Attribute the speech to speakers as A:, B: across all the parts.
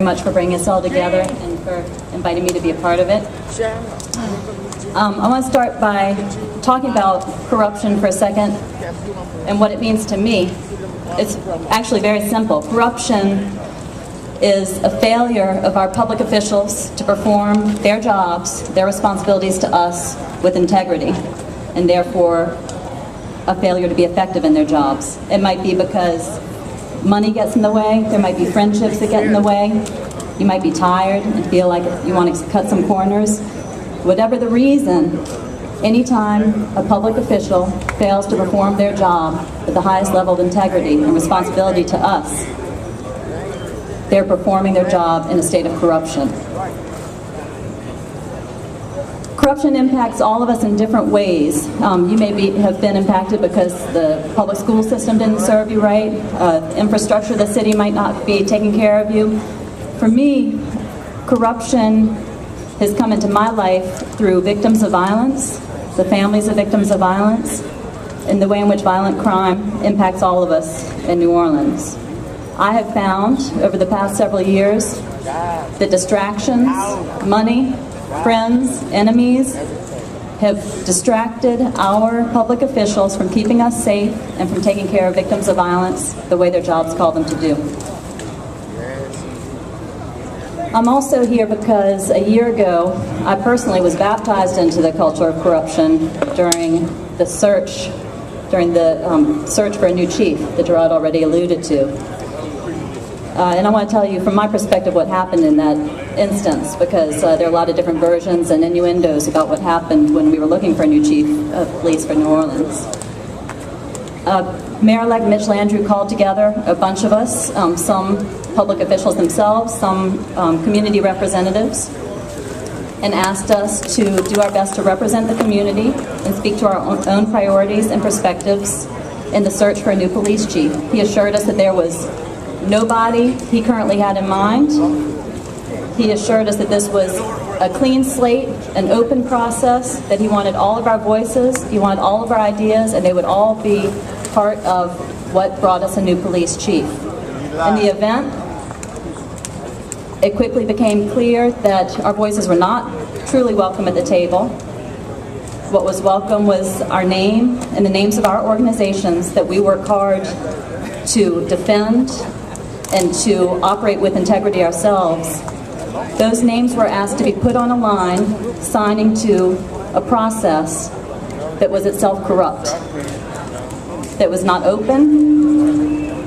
A: much for bringing us all together and for inviting me to be a part of it. I want to start by talking about corruption for a second and what it means to me. It's actually very simple. Corruption is a failure of our public officials to perform their jobs, their responsibilities to us with integrity, and therefore a failure to be effective in their jobs. It might be because money gets in the way, there might be friendships that get in the way, you might be tired and feel like you want to cut some corners. Whatever the reason, anytime a public official fails to perform their job with the highest level of integrity and responsibility to us, they're performing their job in a state of corruption. Corruption impacts all of us in different ways. You may have been impacted because the public school system didn't serve you right. Infrastructure of the city might not be taking care of you. For me, corruption has come into my life through victims of violence, the families of victims of violence, and the way in which violent crime impacts all of us in New Orleans. I have found over the past several years that distractions, money, friends, enemies have distracted our public officials from keeping us safe and from taking care of victims of violence the way their jobs call them to do. I'm also here because a year ago, I personally was baptized into the culture of corruption during the search for a new chief that Gerard already alluded to. And I want to tell you from my perspective what happened in that instance, because there are a lot of different versions and innuendos about what happened when we were looking for a new chief of police for New Orleans. Mayor-elect Mitch Landrieu called together a bunch of us, some public officials themselves, some community representatives, and asked us to do our best to represent the community and speak to our own priorities and perspectives in the search for a new police chief. He assured us that there was nobody he currently had in mind. He assured us that this was a clean slate, an open process, that he wanted all of our voices, he wanted all of our ideas, and they would all be part of what brought us a new police chief. In the event, it quickly became clear that our voices were not truly welcome at the table. What was welcome was our name and the names of our organizations that we work hard to defend and to operate with integrity ourselves. Those names were asked to be put on a line, signing to a process that was itself corrupt, that was not open,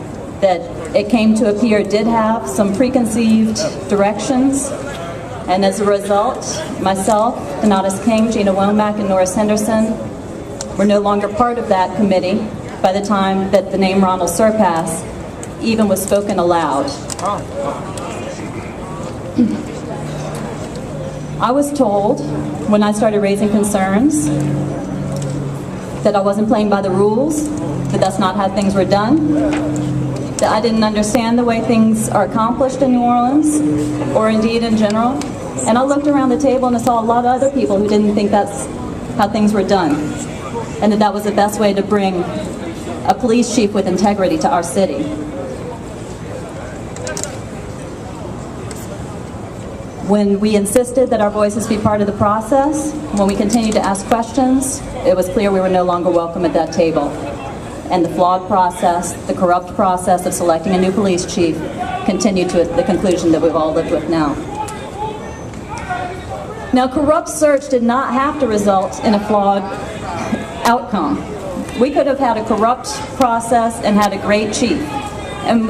A: that it came to appear did have some preconceived directions, and as a result, myself, Donatus King, Gina Womack, and Norris Henderson were no longer part of that committee by the time that the name Ronald Surpass even was spoken aloud. I was told when I started raising concerns that I wasn't playing by the rules, that that's not how things were done, that I didn't understand the way things are accomplished in New Orleans, or indeed in general. And I looked around the table and I saw a lot of other people who didn't think that's how things were done, and that that was the best way to bring a police chief with integrity to our city. When we insisted that our voices be part of the process, when we continued to ask questions, it was clear we were no longer welcome at that table. And the flawed process, the corrupt process of selecting a new police chief continued to the conclusion that we've all lived with now. Now, corrupt search did not have to result in a flawed outcome. We could have had a corrupt process and had a great chief. And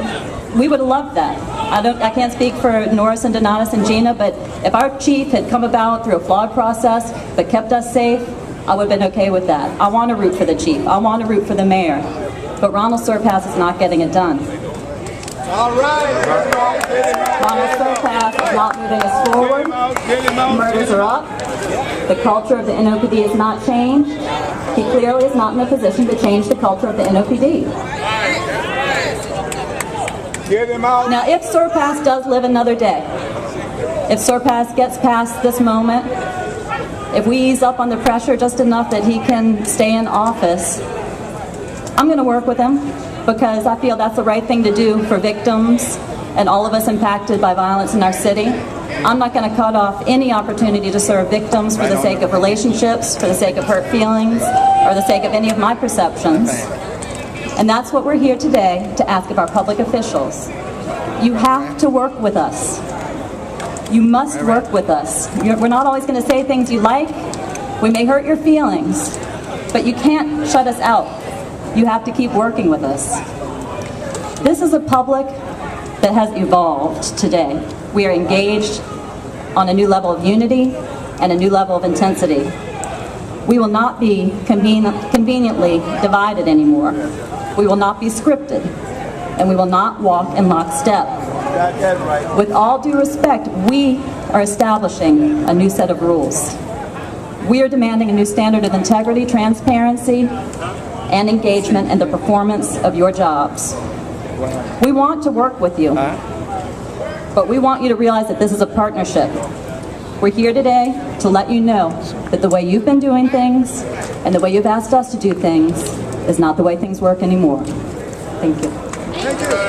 A: we would have loved that. I can't speak for Norris and Donatus and Gina, but if our chief had come about through a flawed process but kept us safe, I would have been okay with that. I want to root for the chief. I want to root for the mayor. But Ronald Surpass is not getting it done.
B: All right.
A: Ronald Surpass is not moving us forward. Murders are up. The culture of the NOPD has not changed. He clearly is not in a position to change the culture of the NOPD.
B: Get him out.
A: Now, if Surpass does live another day, if Surpass gets past this moment, if we ease up on the pressure just enough that he can stay in office, I'm going to work with him because I feel that's the right thing to do for victims and all of us impacted by violence in our city. I'm not going to cut off any opportunity to serve victims for the sake of relationships, for the sake of hurt feelings, or the sake of any of my perceptions. And that's what we're here today to ask of our public officials. You have to work with us. You must work with us. We're not always going to say things you like. We may hurt your feelings, but you can't shut us out. You have to keep working with us. This is a public that has evolved today. We are engaged on a new level of unity and a new level of intensity. We will not be conveniently divided anymore. We will not be scripted, and we will not walk in lockstep. With all due respect, we are establishing a new set of rules. We are demanding a new standard of integrity, transparency, and engagement in the performance of your jobs. We want to work with you, but we want you to realize that this is a partnership. We're here today to let you know that the way you've been doing things and the way you've asked us to do things is not the way things work anymore. Thank you.